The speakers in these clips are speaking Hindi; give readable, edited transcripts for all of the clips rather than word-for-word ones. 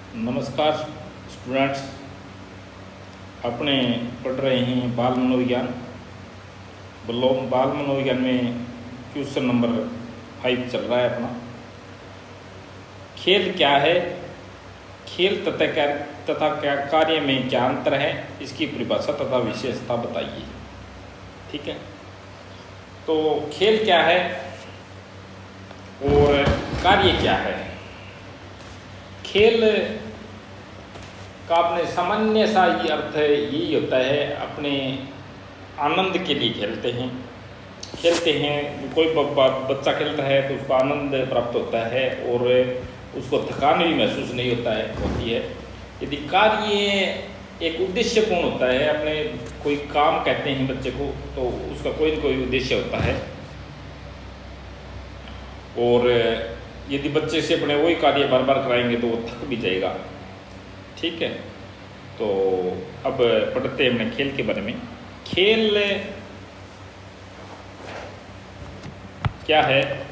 नमस्कार स्टूडेंट्स। अपने पढ़ रहे हैं बाल मनोविज्ञान। बाल मनोविज्ञान में क्वेश्चन नंबर 5 चल रहा है अपना। खेल क्या है, खेल तथा कार्य में क्या अंतर है, इसकी परिभाषा तथा विशेषता बताइए। ठीक है, तो खेल क्या है और कार्य क्या है। खेल का अपने सामान्य सा ये अर्थ यही होता है, अपने आनंद के लिए खेलते हैं। कोई बच्चा खेलता है तो उसको आनंद प्राप्त होता है और उसको थकान भी महसूस नहीं होती है। यदि कार्य एक उद्देश्यपूर्ण होता है, अपने कोई काम कहते हैं बच्चे को, तो उसका कोई न कोई उद्देश्य होता है। और यदि बच्चे से अपने वही कार्य बार बार कराएंगे तो वो थक भी जाएगा। ठीक है, तो अब पढ़ते हैं अपने खेल के बारे में। खेल क्या है?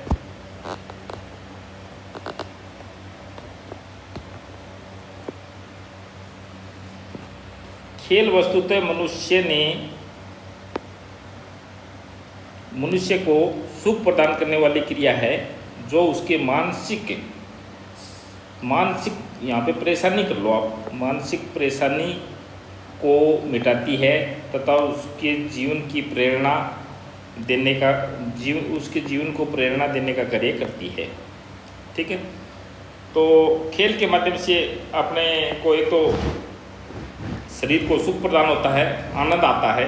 खेल वस्तुतः मनुष्य को सुख प्रदान करने वाली क्रिया है, जो उसके मानसिक यहाँ पे परेशानी कर लो आप, मानसिक परेशानी को मिटाती है तथा उसके जीवन को प्रेरणा देने का कार्य करती है। ठीक है, तो खेल के माध्यम से अपने को एक तो शरीर को सुख प्रदान होता है, आनंद आता है,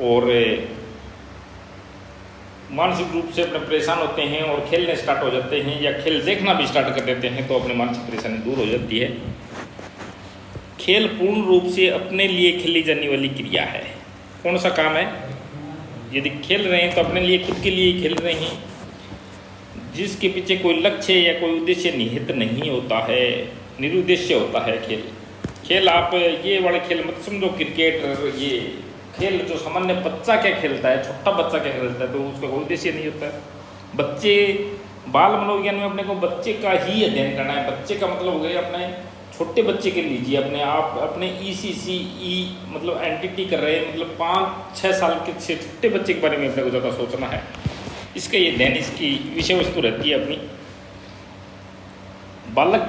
और मानसिक रूप से अपने परेशान होते हैं और खेलने स्टार्ट हो जाते हैं या खेल देखना भी स्टार्ट कर देते हैं, तो अपनी मानसिक परेशानी दूर हो जाती है। खेल पूर्ण रूप से अपने लिए खेली जाने वाली क्रिया है। कौन सा काम है? यदि खेल रहे हैं तो अपने लिए, खुद के लिए खेल रहे हैं, जिसके पीछे कोई लक्ष्य या कोई उद्देश्य निहित नहीं होता है, निरुद्देश्य होता है खेल। आप ये वाले खेल मत समझो, क्रिकेट, ये खेल जो सामान्य बच्चा क्या खेलता है, छोटा बच्चा क्या खेलता है, तो उसका कोई उद्देश्य नहीं होता है। बच्चे, बाल मनोविज्ञान में अपने को बच्चे का ही अध्ययन करना है। बच्चे का मतलब हो गया, अपने छोटे बच्चे के लीजिए, अपने आप अपने ECCE मतलब एंटिटी कर रहे हैं, मतलब 5-6 साल के छोटे बच्चे के बारे में अपने को ज़्यादा सोचना है। इसका ये अध्ययन, इसकी विषय वस्तु रहती है अपनी। बालक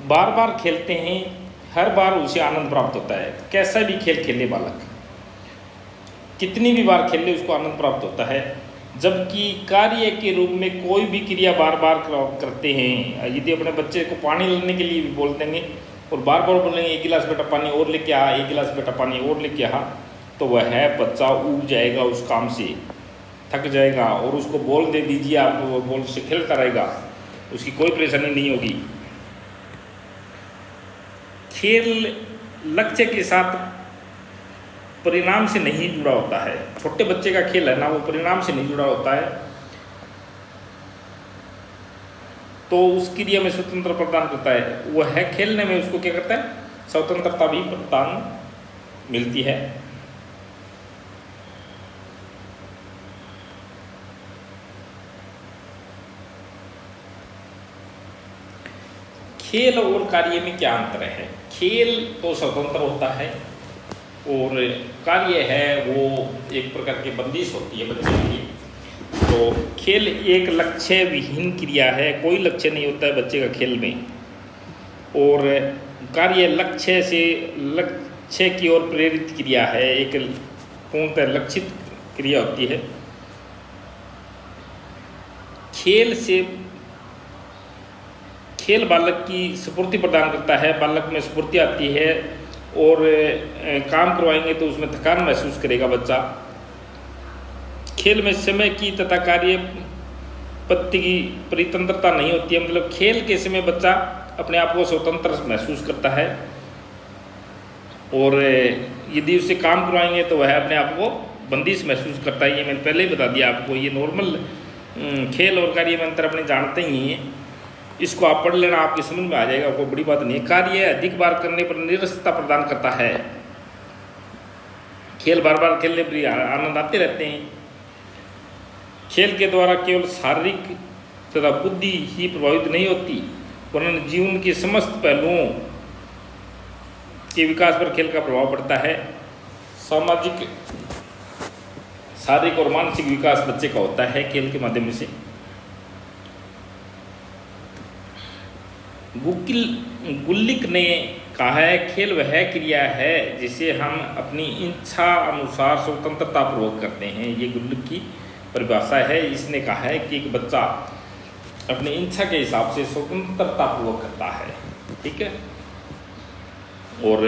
बार बार खेलते हैं, हर बार उसे आनंद प्राप्त होता है। कैसा भी खेल खेले बालक, कितनी भी बार खेल ले, उसको आनंद प्राप्त होता है। जबकि कार्य के रूप में कोई भी क्रिया बार बार करते हैं, यदि अपने बच्चे को पानी लेने के लिए भी बोल देंगे और बार बार बोलेंगे 1 गिलास बेटा पानी और लेके आ, 1 गिलास बेटा पानी और लेके आ, तो वह बच्चा ऊब जाएगा, उस काम से थक जाएगा, और उसको बॉल दे दीजिए आप, वो बॉल से खेलता रहेगा, उसकी कोई परेशानी नहीं होगी। खेल लक्ष्य के साथ परिणाम से नहीं जुड़ा होता है। छोटे बच्चे का खेल है ना, वो परिणाम से नहीं जुड़ा होता है, तो उस क्रिया में स्वतंत्र प्रदान करता है। वह है खेलने में उसको क्या करता है, स्वतंत्रता भी प्रदान मिलती है। खेल और कार्य में क्या अंतर है? खेल तो स्वतंत्र होता है और कार्य है वो एक प्रकार की बंदिश होती है बच्चे के लिए। तो खेल एक लक्ष्य विहीन क्रिया है, कोई लक्ष्य नहीं होता है बच्चे का खेल में, और कार्य लक्ष्य की ओर प्रेरित क्रिया है, एक पूर्णतः लक्षित क्रिया होती है। खेल बालक की स्फूर्ति प्रदान करता है, बालक में स्फूर्ति आती है, और काम करवाएंगे तो उसमें थकान महसूस करेगा बच्चा। खेल में समय की तथा कार्य पद्धति की परितंत्रता नहीं होती है, मतलब खेल के समय बच्चा अपने आप को स्वतंत्र महसूस करता है, और यदि उससे काम करवाएंगे तो वह अपने आप को बंदिश महसूस करता है। ये मैंने पहले ही बता दिया आपको। ये नॉर्मल खेल और कार्य में अंतर अपने जानते ही हैं, इसको आप पढ़ लेना, आपकी समझ में आ जाएगा, कोई बड़ी बात नहीं है। कार्य अधिक बार करने पर निरसता प्रदान करता है। खेल बार बार खेलने पर आनंद आते रहते हैं। खेल के द्वारा केवल शारीरिक तथा बुद्धि ही प्रभावित नहीं होती, वरन जीवन के समस्त पहलुओं के विकास पर खेल का प्रभाव पड़ता है। सामाजिक, शारीरिक और मानसिक विकास बच्चे का होता है खेल के माध्यम से। गुल्लिक ने कहा है, खेल वह क्रिया है जिसे हम अपनी इच्छा अनुसार स्वतंत्रतापूर्वक करते हैं। ये गुल्लिक की परिभाषा है। इसने कहा है कि एक बच्चा अपनी इच्छा के हिसाब से स्वतंत्रतापूर्वक करता है, ठीक है। और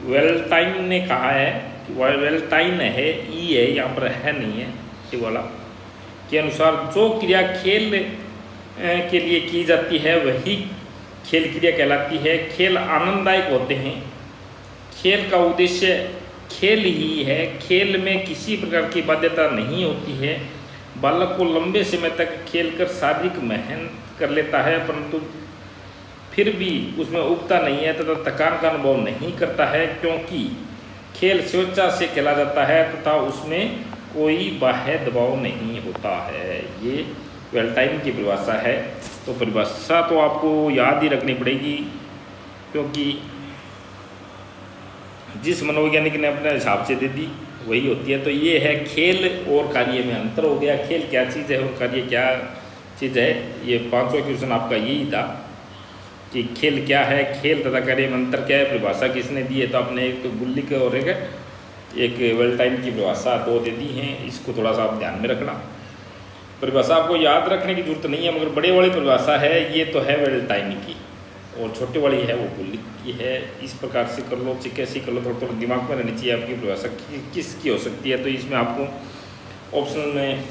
वेल्टाइन ने कहा है कि वेल्टाइन है, ई है यहाँ पर, है नहीं है ये वाला, के अनुसार जो क्रिया खेल के लिए की जाती है वही खेल क्रिया कहलाती है। खेल आनंददायक होते हैं। खेल का उद्देश्य खेल ही है। खेल में किसी प्रकार की बाध्यता नहीं होती है। बालक को लंबे समय तक खेलकर शारीरिक मेहनत कर लेता है, परंतु फिर भी उसमें उबता नहीं है तथा थकान का अनुभव नहीं करता है, क्योंकि खेल स्वेच्छा से खेला जाता है तथा उसमें कोई बाह्य दबाव नहीं होता है। ये वेल्टाइन की परिभाषा है। तो परिभाषा तो आपको याद ही रखनी पड़ेगी, क्योंकि जिस मनोवैज्ञानिक ने अपने हिसाब से दे दी वही होती है। तो ये है खेल और कार्य में अंतर हो गया। खेल क्या चीज़ है और कार्य क्या चीज़ है। ये 5वां क्वेश्चन आपका यही था कि खेल क्या है, खेल तथा कार्य में अंतर क्या है, परिभाषा किसने दी है। तो आपने एक तो गुल्लिक और एक वेल्टाइन की परिभाषा 2 दे दी हैं। इसको थोड़ा सा आप ध्यान में रखना। परिभाषा आपको याद रखने की जरूरत नहीं है, मगर बड़े वाली परिभाषा है ये तो है वेल्टाइन की, और छोटे वाली है वो गुल्लिक की है। इस प्रकार से कर लो, कैसे कर लो, थोड़ा थोड़ा दिमाग में रहनी चाहिए आपकी परिभाषा किसकी हो सकती है। तो इसमें आपको ऑप्शन में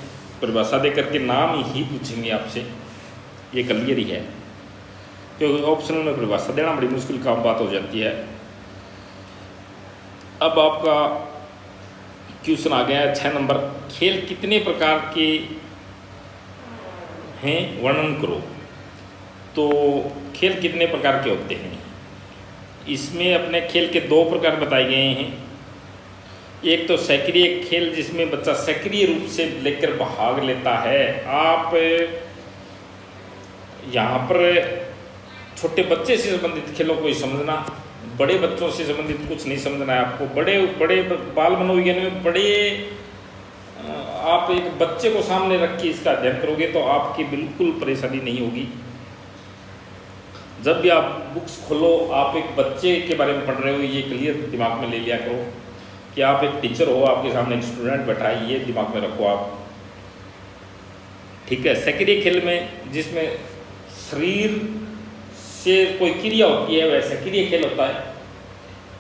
परिभाषा दे करके नाम ही पूछेंगे आपसे, ये क्लियर ही है, क्योंकि ऑप्शनल में परिभाषा देना बड़ी मुश्किल काम बात हो जाती है। अब आपका क्वेश्चन आ गया 6 नंबर, खेल कितने प्रकार के हैं वर्णन करो। तो खेल कितने प्रकार के होते हैं, इसमें अपने खेल के 2 प्रकार बताए गए हैं। एक तो सक्रिय खेल, जिसमें बच्चा सक्रिय रूप से लेकर भाग लेता है। आप यहाँ पर छोटे बच्चे से संबंधित खेलों को ही समझना, बड़े बच्चों से संबंधित कुछ नहीं समझना है आपको। बड़े बाल मनोविज्ञान में आप एक बच्चे को सामने रख के इसका अध्ययन करोगे तो आपकी बिल्कुल परेशानी नहीं होगी। जब भी आप बुक्स खोलो, आप एक बच्चे के बारे में पढ़ रहे हो, ये क्लियर दिमाग में ले लिया करो कि आप एक टीचर हो, आपके सामने एक स्टूडेंट बैठा है, ये दिमाग में रखो आप, ठीक है। सक्रिय खेल में जिसमें शरीर से कोई क्रिया होती है वह सक्रिय खेल होता है,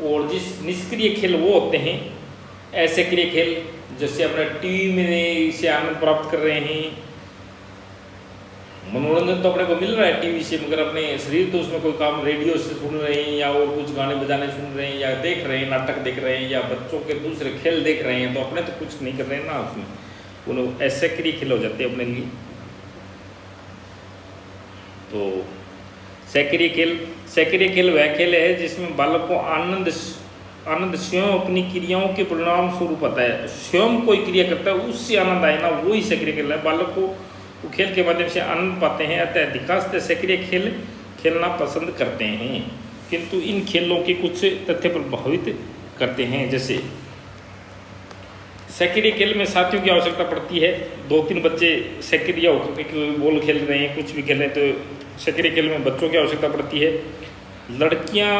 और जिस निष्क्रिय खेल वो होते हैं असक्रिय खेल। जैसे अपने टीवी में से आनंद प्राप्त कर रहे हैं, मनोरंजन तो अपने को मिल रहा है टीवी से, मगर अपने शरीर तो उसमें कोई काम, रेडियो से सुन रहे हैं या और कुछ गाने बजाने सुन रहे हैं या देख रहे हैं, नाटक देख रहे हैं या बच्चों के दूसरे खेल देख रहे हैं, तो अपने तो कुछ नहीं कर रहे हैं ना उसमें, उन्हें असक्रिय खेल हो जाते हैं अपने लिए। तो सक्रिय खेल वह खेल है जिसमें बालक को आनंद स्वयं अपनी क्रियाओं के परिणाम स्वरूप आता है। स्वयं कोई क्रिया करता है उससे आनंद आए ना, वो ही सक्रिय खेल है। बालक को वो खेल के माध्यम से आनंद पाते हैं, अतः अधिकांशतः सक्रिय खेल खेलना पसंद करते हैं, किंतु इन खेलों के कुछ तथ्य प्रभावित करते हैं। जैसे सक्रिय खेल में साथियों की आवश्यकता पड़ती है। 2-3 बच्चे सक्रिय होकर के बॉल खेल रहे हैं, कुछ भी खेल रहे हैं, तो सक्रिय खेल में बच्चों की आवश्यकता पड़ती है। लड़कियां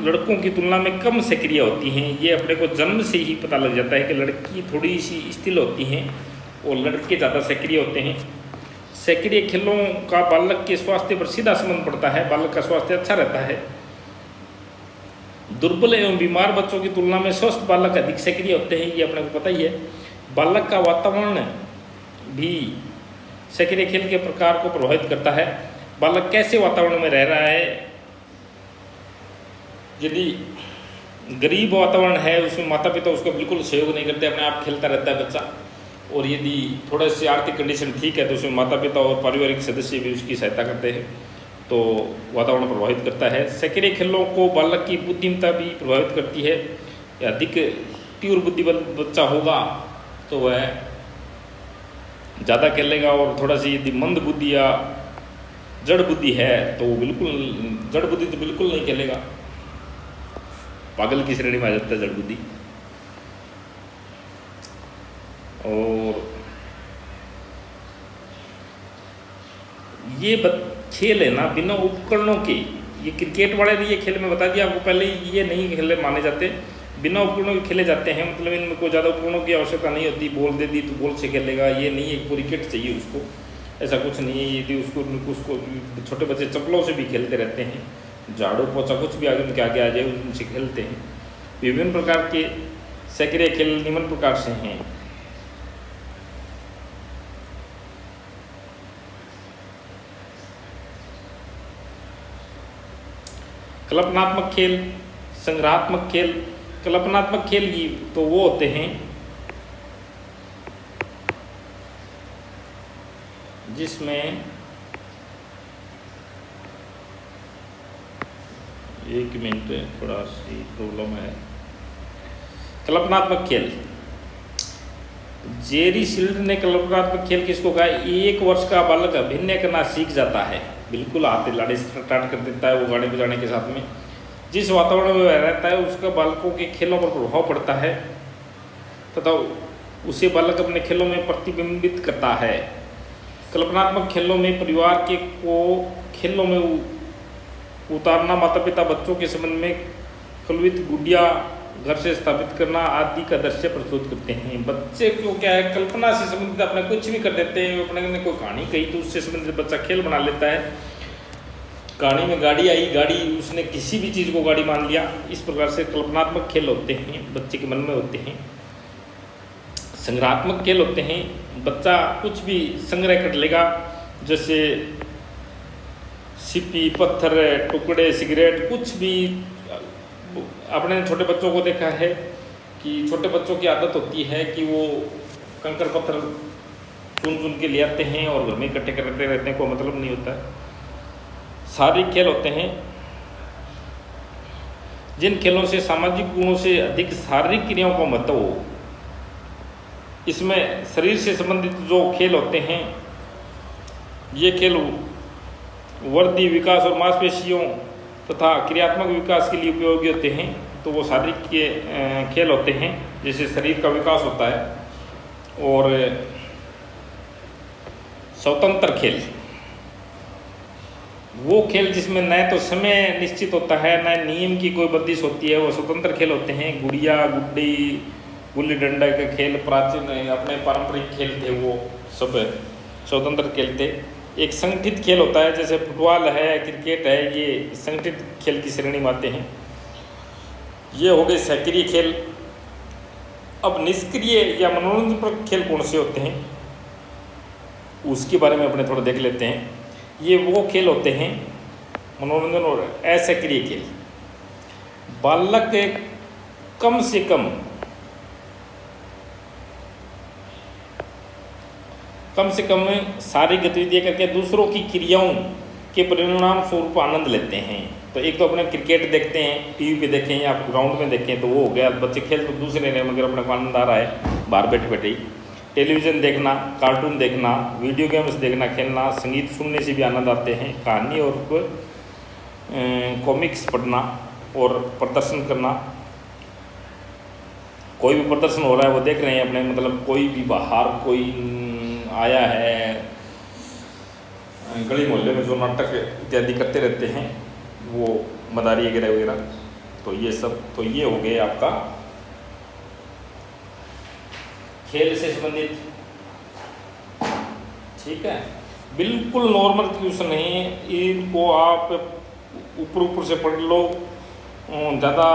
लड़कों की तुलना में कम सक्रिय होती हैं। ये अपने को जन्म से ही पता लग जाता है कि लड़की थोड़ी सी स्थिर होती हैं और लड़के ज़्यादा सक्रिय होते हैं। सक्रिय खेलों का बालक के स्वास्थ्य पर सीधा संबंध पड़ता है, बालक का स्वास्थ्य अच्छा रहता है। दुर्बल एवं बीमार बच्चों की तुलना में स्वस्थ बालक अधिक सक्रिय होते हैं, ये अपने को पता ही है। बालक का वातावरण भी सक्रिय खेल के प्रकार को प्रभावित करता है। बालक कैसे वातावरण में रह रहा है, यदि गरीब वातावरण है उसमें माता पिता उसको बिल्कुल सहयोग नहीं करते, अपने आप खेलता रहता है बच्चा, और यदि थोड़े से आर्थिक कंडीशन ठीक है तो उसमें माता पिता और पारिवारिक सदस्य भी उसकी सहायता करते हैं, तो वातावरण प्रभावित करता है। सक्रिय खेलों को बालक की बुद्धिमत्ता भी प्रभावित करती है। अधिक तीव्र बुद्धिबल बच्चा होगा तो वह ज़्यादा खेलेगा, और थोड़ा सी यदि मंद बुद्धि या जड़ बुद्धि है तो बिल्कुल, जड़ बुद्धि तो बिल्कुल नहीं खेलेगा, पागल की श्रेणी में आ जाता है जड़ बुद्धि। और ये खेल है ना बिना उपकरणों के, ये क्रिकेट वाले भी ये खेल में बता दिया आपको पहले, ये नहीं खेले माने जाते, बिना उपकरणों के खेले जाते हैं। मतलब इनमें कोई ज़्यादा उपकरणों की आवश्यकता नहीं होती, बॉल दे दी तो बॉल से खेलेगा, ये नहीं एक पूरी किट चाहिए उसको, ऐसा कुछ नहीं है। यदि उसको छोटे बच्चे चप्पलों से भी खेलते रहते हैं, झाड़ू पोछा कुछ भी आगे उनके आगे आ जाए उनसे खेलते हैं। विभिन्न प्रकार के सक्रिय खेल निम्न प्रकार से हैं। कल्पनात्मक खेल, संग्रहात्मक खेल। कल्पनात्मक खेल ही तो वो होते हैं जिसमें, एक मिनट थोड़ा सी प्रॉब्लम है। कल्पनात्मक खेल, जेरी शिल्ड ने कल्पनात्मक खेल किसको कहा? 1 वर्ष का बालक अभिनय करना सीख जाता है, बिल्कुल हाथ लाड़ी स्टार्ट कर देता है वो गाड़ी बजाने के साथ में। जिस वातावरण में वह रहता है उसका बालकों के खेलों पर प्रभाव पड़ता है तथा उसे बालक अपने खेलों में प्रतिबिंबित करता है। कल्पनात्मक खेलों में परिवार के को खेलों में उतारना, माता पिता बच्चों के संबंध में कल्पित गुड़िया घर से स्थापित करना आदि का दृश्य प्रस्तुत करते हैं। बच्चे को क्या है, कल्पना से संबंधित अपने कुछ भी कर देते हैं। अपने ने कोई कहानी कही तो उससे संबंधित बच्चा खेल बना लेता है। कहानी में गाड़ी आई, गाड़ी उसने किसी भी चीज़ को गाड़ी मान लिया। इस प्रकार से कल्पनात्मक खेल होते हैं, बच्चे के मन में होते हैं। संग्रहात्मक खेल होते हैं, बच्चा कुछ भी संग्रह कर लेगा, जैसे सिप्पी, पत्थर, टुकड़े, सिगरेट, कुछ भी। आपने छोटे बच्चों को देखा है कि छोटे बच्चों की आदत होती है कि वो कंकर पत्थर चुन के ले आते हैं और घर में इकट्ठे करते रहते हैं, कोई मतलब नहीं होता है। शारीरिक खेल होते हैं, जिन खेलों से सामाजिक गुणों से अधिक शारीरिक क्रियाओं का महत्व हो। इसमें शरीर से संबंधित जो खेल होते हैं, ये खेल वृद्धि, विकास और मांसपेशियों तथा क्रियात्मक विकास के लिए उपयोगी होते हैं। तो वो शारीरिक के खेल होते हैं, जैसे शरीर का विकास होता है। और स्वतंत्र खेल, वो खेल जिसमें न तो समय निश्चित होता है न नियम की कोई बंदिश होती है, वो स्वतंत्र खेल होते हैं। गुड़िया, गुड्डी, गुल्ली डंडा के खेल प्राचीन अपने पारंपरिक खेल थे, वो सब स्वतंत्र खेल थे। एक संगठित खेल होता है, जैसे फुटबॉल है, क्रिकेट है, ये संगठित खेल की श्रेणी में आते हैं। ये हो गए सक्रिय खेल। अब निष्क्रिय या मनोरंजन खेल कौन से होते हैं उसके बारे में अपने थोड़ा देख लेते हैं। ये वो खेल होते हैं मनोरंजन और असक्रिय खेल। बालक कम से कम शारीरिक गतिविधियाँ करके दूसरों की क्रियाओं के परिणाम स्वरूप आनंद लेते हैं। तो एक तो अपने क्रिकेट देखते हैं, टीवी पे देखें या ग्राउंड में देखें तो वो हो गया, बच्चे खेल तो दूसरे रहे मगर अपने को आनंद आ रहा है बाहर बैठे बैठे ही। टेलीविज़न देखना, कार्टून देखना, वीडियो गेम्स देखना, खेलना, संगीत सुनने से भी आनंद आते हैं। कहानी और कॉमिक्स पढ़ना और प्रदर्शन करना, कोई भी प्रदर्शन हो रहा है वो देख रहे हैं अपने, मतलब कोई भी बाहर कोई आया है, गली मोहल्ले में जो नाटक इत्यादि करते रहते हैं वो मदारी वगैरह वगैरह, तो ये सब, तो ये हो गए आपका खेल से संबंधित। ठीक है, बिल्कुल नॉर्मल क्वेश्चन है, इनको आप ऊपर से पढ़ लो, ज़्यादा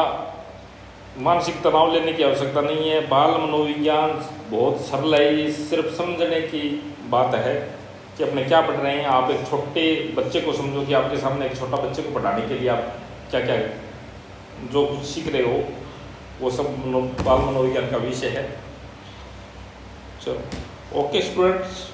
मानसिक तनाव लेने की आवश्यकता नहीं है। बाल मनोविज्ञान बहुत सरल है, ये सिर्फ समझने की बात है कि अपने क्या पढ़ रहे हैं। आप एक छोटे बच्चे को समझो कि आपके सामने एक छोटा बच्चे को पढ़ाने के लिए आप क्या क्या जो कुछ सीख रहे हो वो सब बाल मनोविज्ञान का विषय है। चलो, ओके स्टूडेंट्स।